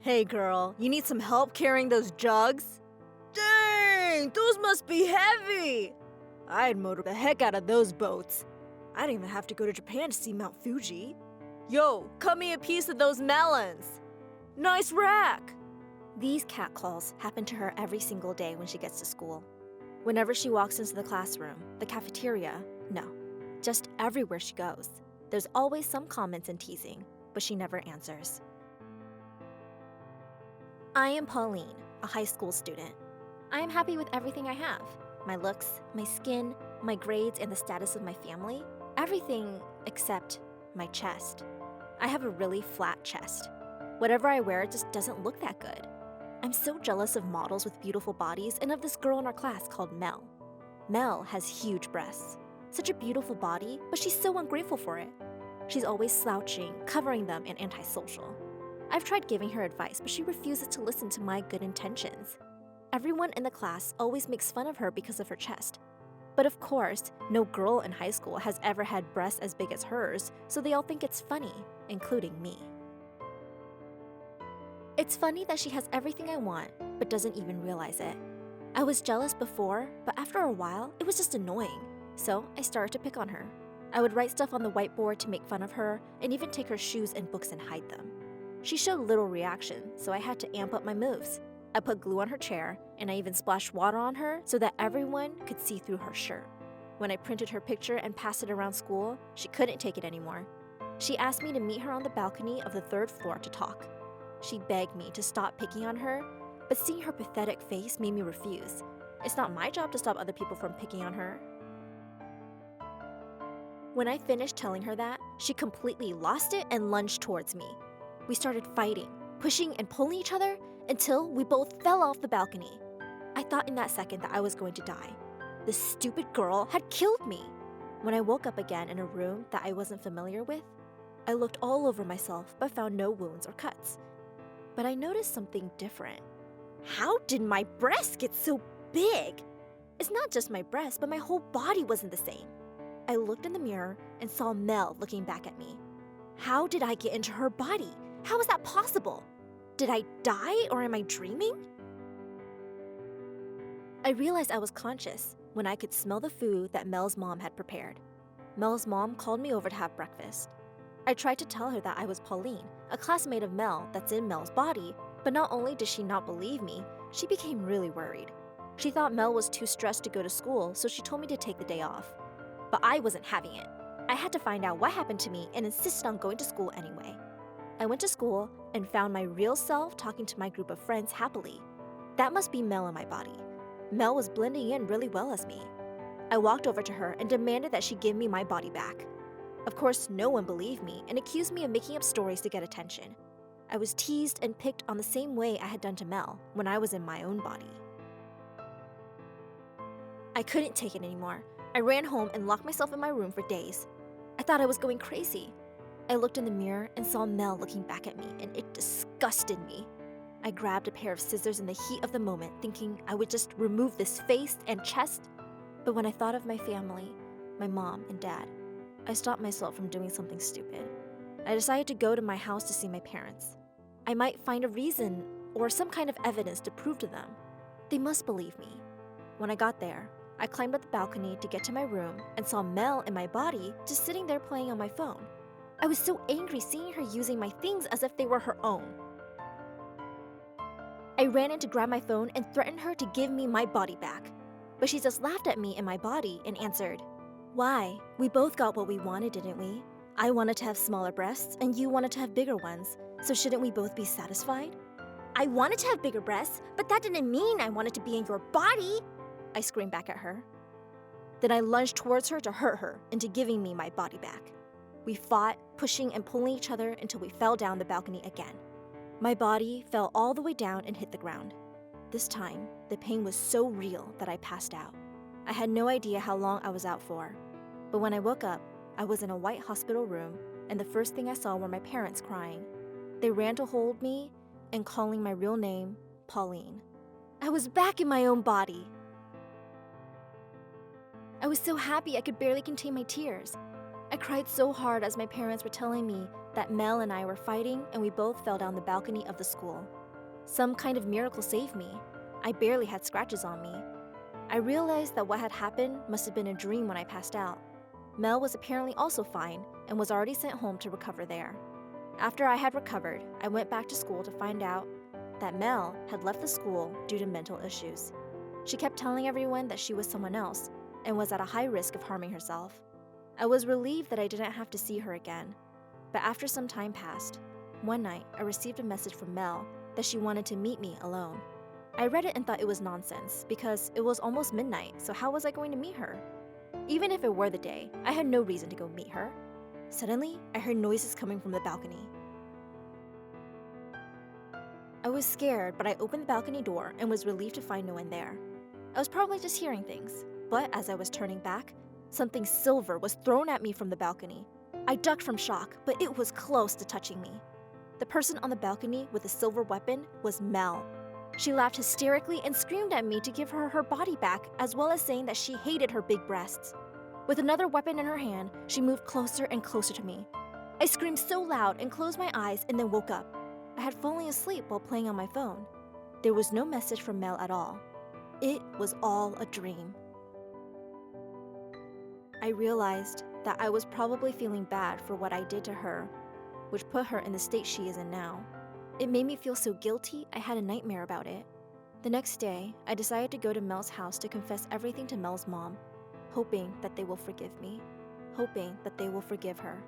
Hey girl, you need some help carrying those jugs? Dang, those must be heavy! I'd motor the heck out of those boats. I didn't even have to go to Japan to see Mount Fuji. Yo, cut me a piece of those melons! Nice rack! These catcalls happen to her every single day when she gets to school. Whenever she walks into the classroom, the cafeteria, no, just everywhere she goes, there's always some comments and teasing, but she never answers. I am Pauline, a high school student. I am happy with everything I have. My looks, my skin, my grades, and the status of my family. Everything except my chest. I have a really flat chest. Whatever I wear just doesn't look that good. I'm so jealous of models with beautiful bodies and of this girl in our class called Mel. Mel has huge breasts. Such a beautiful body, but she's so ungrateful for it. She's always slouching, covering them, and antisocial. I've tried giving her advice, but she refuses to listen to my good intentions. Everyone in the class always makes fun of her because of her chest. But of course, no girl in high school has ever had breasts as big as hers, so they all think it's funny, including me. It's funny that she has everything I want, but doesn't even realize it. I was jealous before, but after a while, it was just annoying, so I started to pick on her. I would write stuff on the whiteboard to make fun of her, and even take her shoes and books and hide them. She showed little reaction, so I had to amp up my moves. I put glue on her chair, and I even splashed water on her so that everyone could see through her shirt. When I printed her picture and passed it around school, she couldn't take it anymore. She asked me to meet her on the balcony of the 3rd floor to talk. She begged me to stop picking on her, but seeing her pathetic face made me refuse. It's not my job to stop other people from picking on her. When I finished telling her that, she completely lost it and lunged towards me. We started fighting, pushing and pulling each other until we both fell off the balcony. I thought in that second that I was going to die. This stupid girl had killed me. When I woke up again in a room that I wasn't familiar with, I looked all over myself but found no wounds or cuts. But I noticed something different. How did my breasts get so big? It's not just my breasts, but my whole body wasn't the same. I looked in the mirror and saw Mel looking back at me. How did I get into her body? How is that possible? Did I die or am I dreaming? I realized I was conscious when I could smell the food that Mel's mom had prepared. Mel's mom called me over to have breakfast. I tried to tell her that I was Pauline, a classmate of Mel that's in Mel's body, but not only did she not believe me, she became really worried. She thought Mel was too stressed to go to school, so she told me to take the day off. But I wasn't having it. I had to find out what happened to me and insisted on going to school anyway. I went to school and found my real self talking to my group of friends happily. That must be Mel in my body. Mel was blending in really well as me. I walked over to her and demanded that she give me my body back. Of course, no one believed me and accused me of making up stories to get attention. I was teased and picked on the same way I had done to Mel when I was in my own body. I couldn't take it anymore. I ran home and locked myself in my room for days. I thought I was going crazy. I looked in the mirror and saw Mel looking back at me, and it disgusted me. I grabbed a pair of scissors in the heat of the moment, thinking I would just remove this face and chest. But when I thought of my family, my mom and dad, I stopped myself from doing something stupid. I decided to go to my house to see my parents. I might find a reason or some kind of evidence to prove to them. They must believe me. When I got there, I climbed up the balcony to get to my room and saw Mel in my body just sitting there playing on my phone. I was so angry seeing her using my things as if they were her own. I ran in to grab my phone and threatened her to give me my body back. But she just laughed at me and my body and answered, "Why? We both got what we wanted, didn't we? I wanted to have smaller breasts and you wanted to have bigger ones, so shouldn't we both be satisfied?" "I wanted to have bigger breasts, but that didn't mean I wanted to be in your body," I screamed back at her. Then I lunged towards her to hurt her into giving me my body back. We fought, pushing and pulling each other until we fell down the balcony again. My body fell all the way down and hit the ground. This time, the pain was so real that I passed out. I had no idea how long I was out for. But when I woke up, I was in a white hospital room, and the first thing I saw were my parents crying. They ran to hold me and calling my real name, Pauline. I was back in my own body. I was so happy I could barely contain my tears. I cried so hard as my parents were telling me that Mel and I were fighting and we both fell down the balcony of the school. Some kind of miracle saved me. I barely had scratches on me. I realized that what had happened must have been a dream when I passed out. Mel was apparently also fine and was already sent home to recover there. After I had recovered, I went back to school to find out that Mel had left the school due to mental issues. She kept telling everyone that she was someone else and was at a high risk of harming herself. I was relieved that I didn't have to see her again. But after some time passed, one night I received a message from Mel that she wanted to meet me alone. I read it and thought it was nonsense because it was almost midnight, so how was I going to meet her? Even if it were the day, I had no reason to go meet her. Suddenly, I heard noises coming from the balcony. I was scared, but I opened the balcony door and was relieved to find no one there. I was probably just hearing things, but as I was turning back, something silver was thrown at me from the balcony. I ducked from shock, but it was close to touching me. The person on the balcony with the silver weapon was Mel. She laughed hysterically and screamed at me to give her her body back, as well as saying that she hated her big breasts. With another weapon in her hand, she moved closer and closer to me. I screamed so loud and closed my eyes and then woke up. I had fallen asleep while playing on my phone. There was no message from Mel at all. It was all a dream. I realized that I was probably feeling bad for what I did to her, which put her in the state she is in now. It made me feel so guilty I had a nightmare about it. The next day, I decided to go to Mel's house to confess everything to Mel's mom, hoping that they will forgive me, hoping that they will forgive her.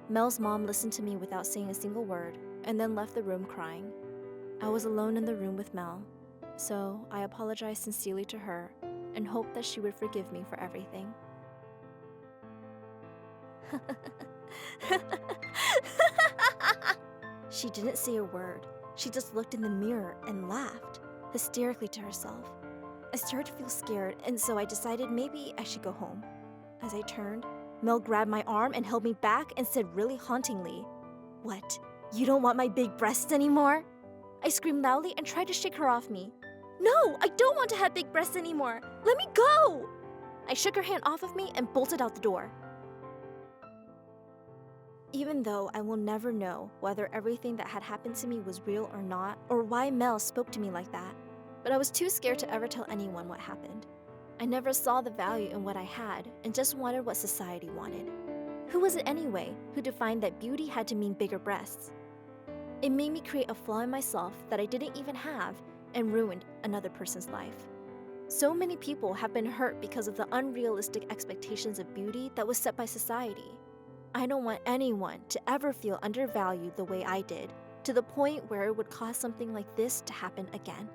Mel's mom listened to me without saying a single word and then left the room crying. I was alone in the room with Mel, so I apologized sincerely to her and hoped that she would forgive me for everything. She didn't say a word. She just looked in the mirror and laughed, hysterically to herself. I started to feel scared, and so I decided maybe I should go home. As I turned, Mel grabbed my arm and held me back and said really hauntingly, "What? You don't want my big breasts anymore?" I screamed loudly and tried to shake her off me. "No, I don't want to have big breasts anymore. Let me go!" I shook her hand off of me and bolted out the door. Even though I will never know whether everything that had happened to me was real or not, or why Mel spoke to me like that, but I was too scared to ever tell anyone what happened. I never saw the value in what I had and just wanted what society wanted. Who was it anyway who defined that beauty had to mean bigger breasts? It made me create a flaw in myself that I didn't even have and ruined another person's life. So many people have been hurt because of the unrealistic expectations of beauty that was set by society. I don't want anyone to ever feel undervalued the way I did, to the point where it would cause something like this to happen again.